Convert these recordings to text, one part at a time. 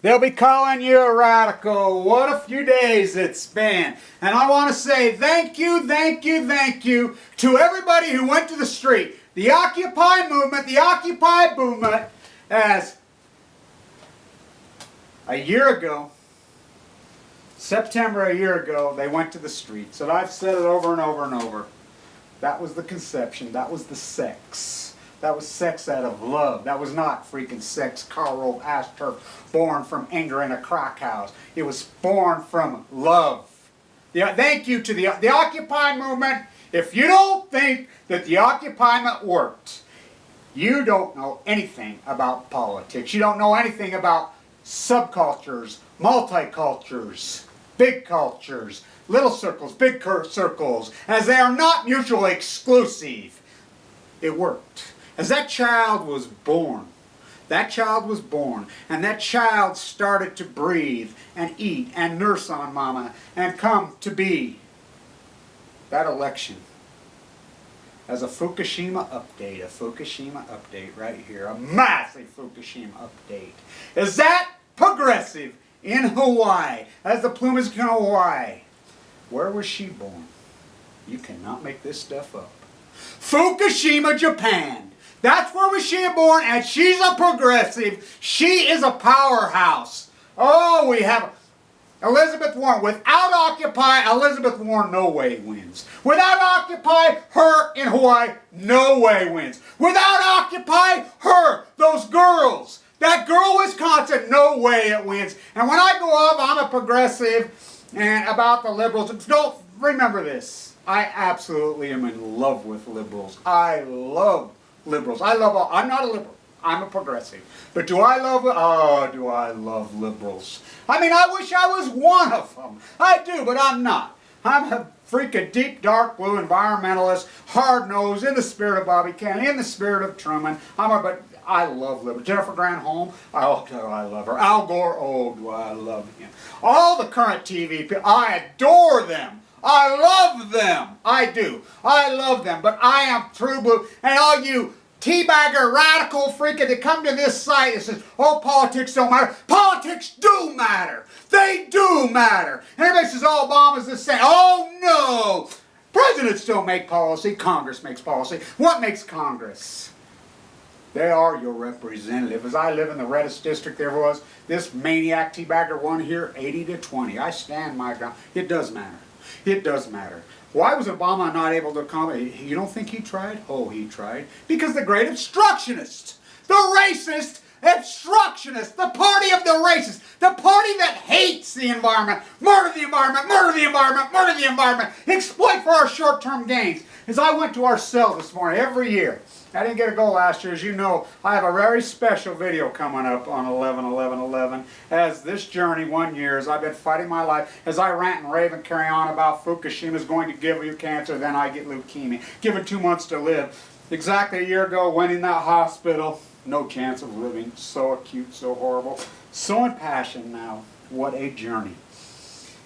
They'll be calling you a radical. What a few days it's been. And I want to say thank you to everybody who went to the street. The Occupy movement, the Occupy movement, as a year ago, September a year ago, they went to the streets. And I've said it over and over and over. That was the conception. That was the sex. That was sex out of love. That was not freaking sex, Karl Rove Astor, born from anger in a crack house. It was born from love. Yeah, thank you to the Occupy movement. If you don't think that the Occupy movement worked, you don't know anything about politics. You don't know anything about subcultures, multicultures, big cultures, little circles, big circles, as they are not mutually exclusive. It worked. As that child was born, and that child started to breathe and eat and nurse on mama and come to be, that election, as a Fukushima update right here, a massive Fukushima update. Is that progressive in Hawaii, as the plume is in Hawaii? Where was she born? You cannot make this stuff up. Fukushima, Japan. That's where was she born, and she's a progressive. She is a powerhouse. Oh, we have Elizabeth Warren. Without Occupy, Elizabeth Warren no way wins. Without Occupy, her in Hawaii no way wins. Without Occupy, her, those girls, that girl Wisconsin, no way it wins. And when I go up, I'm a progressive, and about the liberals, don't remember this. I absolutely am in love with liberals. I love liberals. I'm not a liberal. I'm a progressive. But do I love liberals. I mean, I wish I was one of them. I do, but I'm not. I'm a freaking deep, dark blue environmentalist, hard-nosed, in the spirit of Bobby Kennedy, in the spirit of Truman. But I love liberals. Jennifer Granholm, oh, do I love her. Al Gore, oh, do I love him. All the current TV people, I adore them. I love them. I do. I love them. But I am true blue. And all you teabagger, radical freaking that come to this site and says, oh, politics don't matter. Politics do matter. They do matter. And everybody says, oh, Obama's the same. Oh, no. Presidents don't make policy. Congress makes policy. What makes Congress? They are your representative. As I live in the reddest district there was, this maniac teabagger won here 80-20. I stand my ground. It does matter. It does matter. Why was Obama not able to accommodate? You don't think he tried? Oh, he tried. Because the great obstructionist, the racist obstructionist, the party of the racists, the party that hates the environment, murder the environment, murder the environment, murder the environment, exploit for our short-term gains. As I went to our cell this morning, every year, I didn't get to go last year. As you know, I have a very special video coming up on 11/11/11 as this journey 1 year as I've been fighting my life, as I rant and rave and carry on about Fukushima is going to give you cancer, then I get leukemia. Given 2 months to live. Exactly a year ago, went in that hospital. No chance of living. So acute, so horrible. So impassioned now. What a journey.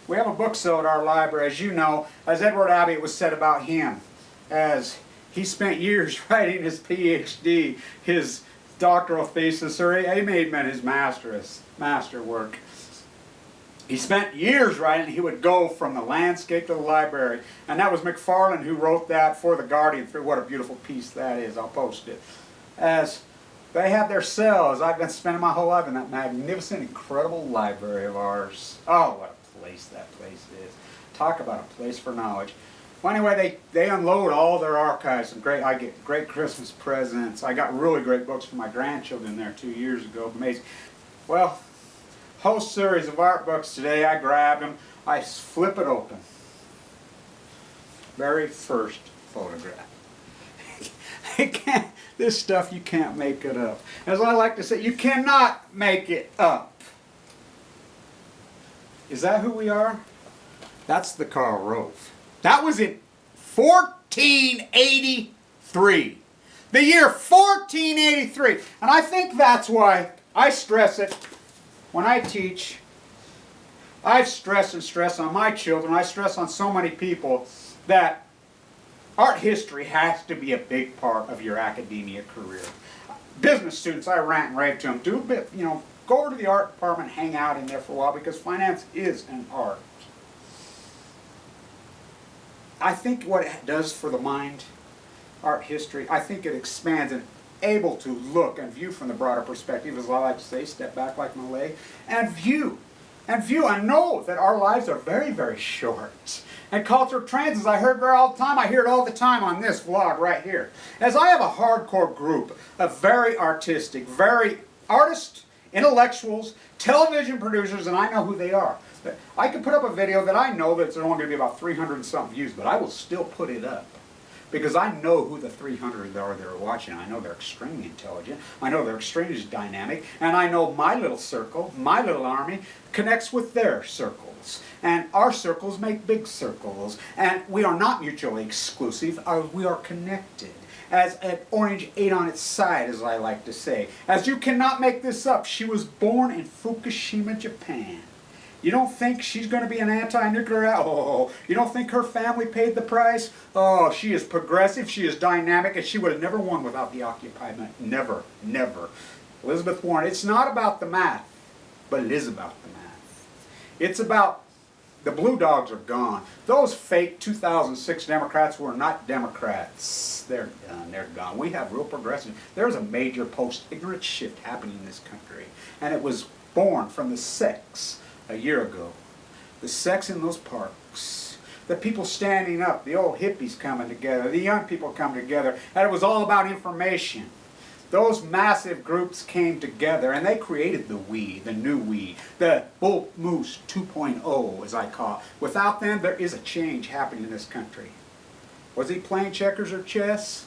We have a book sale at our library. As you know, as Edward Abbey, it was said about him, as he spent years writing his PhD, his doctoral thesis, or he may have meant his master work. He spent years writing. He would go from the landscape to the library. And that was McFarlane who wrote that for The Guardian. What a beautiful piece that is. I'll post it. As they have their cells, I've been spending my whole life in that magnificent, incredible library of ours. Oh, what a place that place is. Talk about a place for knowledge. Well, anyway, they unload all their archives, and I get great Christmas presents. I got really great books for my grandchildren there 2 years ago. Amazing. Well, whole series of art books today. I grabbed them. I flip it open. Very first photograph. This stuff, you can't make it up. As I like to say, you cannot make it up. Is that who we are? That's the Karl Rove. That was in 1483. The year 1483. And I think that's why I stress it when I teach. I stress on my children. I stress on so many people that art history has to be a big part of your academia career. Business students, I rant and rave to them. Do a bit, Go over to the art department, hang out in there for a while, because finance is an art. I think what it does for the mind, art history, I think it expands and able to look and view from the broader perspective, as I like to say, step back like Malay, and view and know that our lives are very, very short. And cultural trends, as I heard all the time, I hear it all the time on this vlog right here. As I have a hardcore group of very artistic, very artists, intellectuals, television producers, and I know who they are. I could put up a video that I know that's only going to be about 300 and something views, but I will still put it up. Because I know who the 300 are that are watching. I know they're extremely intelligent. I know they're extremely dynamic. And I know my little circle, my little army, connects with their circles. And our circles make big circles. And we are not mutually exclusive. We are connected. As an orange ate on its side, as I like to say. As you cannot make this up, she was born in Fukushima, Japan. You don't think she's going to be an anti-nuclear? Oh, you don't think her family paid the price? Oh, she is progressive, she is dynamic, and she would have never won without the Occupy movement. Never, never. Elizabeth Warren, it's not about the math, but it is about the math. It's about the blue dogs are gone. Those fake 2006 Democrats were not Democrats. They're done, they're gone. We have real progressive. There's a major post-ignorant shift happening in this country, and it was born from the sex a year ago. The sex in those parks, the people standing up, the old hippies coming together, the young people coming together, and it was all about information. Those massive groups came together and they created the we, the new we, the Bull Moose 2.0 as I call it. Without them, there is a change happening in this country. Was he playing checkers or chess?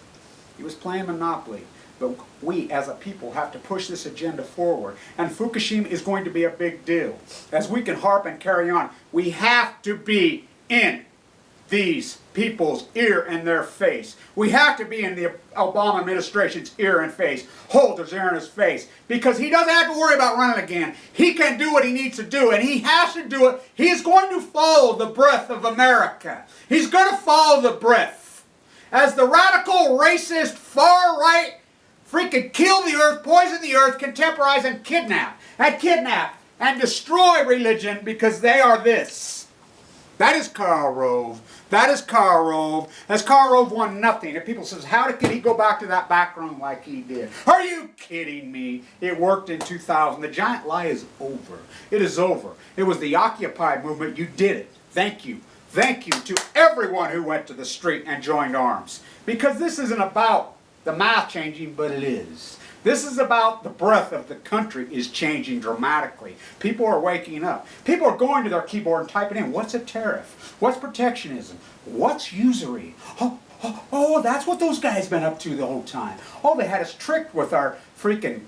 He was playing Monopoly. But we, as a people, have to push this agenda forward. And Fukushima is going to be a big deal. As we can harp and carry on, we have to be in these people's ear and their face. We have to be in the Obama administration's ear and face. Hold his ear in his face. Because he doesn't have to worry about running again. He can do what he needs to do, and he has to do it. He is going to follow the breath of America. He's going to follow the breath. As the radical, racist, far-right, freaking kill the earth, poison the earth, contemporize and kidnap and destroy religion because they are this. That is Karl Rove. That is Karl Rove. As Karl Rove won nothing. And people says, how can he go back to that back room like he did? Are you kidding me? It worked in 2000. The giant lie is over. It is over. It was the Occupy movement. You did it. Thank you. Thank you to everyone who went to the street and joined arms. Because this isn't about the math changing, but it is. This is about the breath of the country is changing dramatically. People are waking up. People are going to their keyboard and typing in, what's a tariff? What's protectionism? What's usury? Oh, that's what those guys been up to the whole time. Oh, they had us tricked with our freaking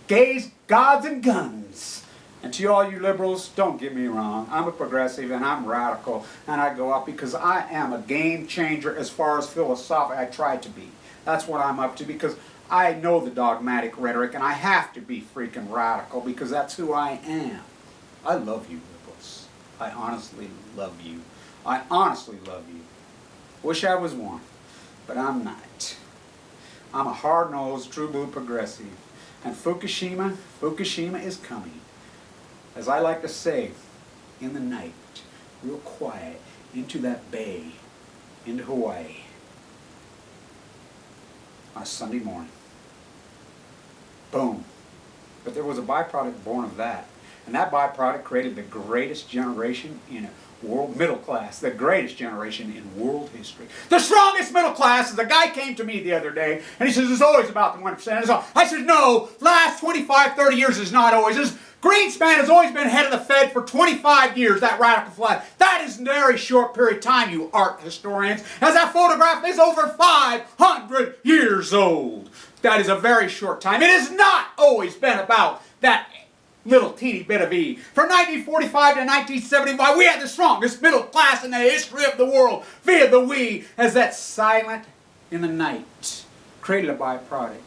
gays, gods, and guns. And to all you liberals, don't get me wrong. I'm a progressive and I'm radical and I go up because I am a game changer as far as philosophy. I try to be. That's what I'm up to because I know the dogmatic rhetoric and I have to be freaking radical because that's who I am. I love you, liberals. I honestly love you. I honestly love you. Wish I was one, but I'm not. I'm a hard-nosed, true-blue progressive. And Fukushima is coming. As I like to say, in the night, real quiet, into that bay, into Hawaii, on a Sunday morning. Boom. But there was a byproduct born of that. And that byproduct created the greatest generation in world middle class. The greatest generation in world history. The strongest middle class. Is a guy came to me the other day and he says, it's always about the 1%. I said, no, last 25, 30 years is not always. This Greenspan has always been head of the Fed for 25 years, that radical flag. That is a very short period of time, you art historians, as that photograph is over 500 years old. That is a very short time. It has not always been about that little teeny bit of E. From 1945 to 1975, we had the strongest middle class in the history of the world via the we, as that silent in the night created a byproduct.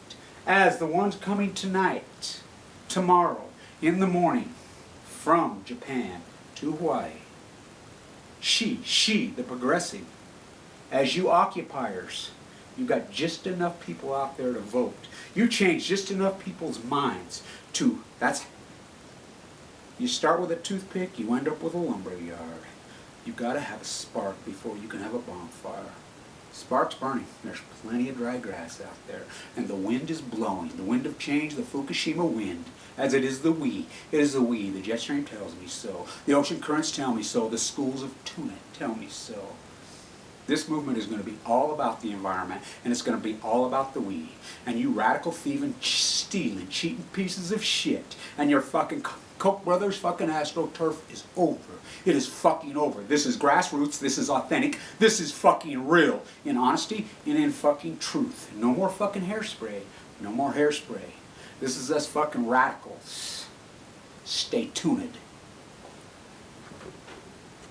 As the ones coming tonight, tomorrow, in the morning, from Japan to Hawaii, she, the progressive, as you occupiers, you've got just enough people out there to vote. You change just enough people's minds to, that's You start with a toothpick, you end up with a lumberyard. You've got to have a spark before you can have a bonfire. Spark's burning. There's plenty of dry grass out there. And the wind is blowing. The wind of change, the Fukushima wind. As it is the we. It is the we. The jet stream tells me so. The ocean currents tell me so. The schools of tuna tell me so. This movement is going to be all about the environment, and it's going to be all about the we. And you radical thieving, stealing, cheating pieces of shit, and your fucking Koch brothers fucking AstroTurf is over. It is fucking over. This is grassroots. This is authentic. This is fucking real. In honesty and in fucking truth. No more fucking hairspray. No more hairspray. This is us fucking radicals. Stay tuned.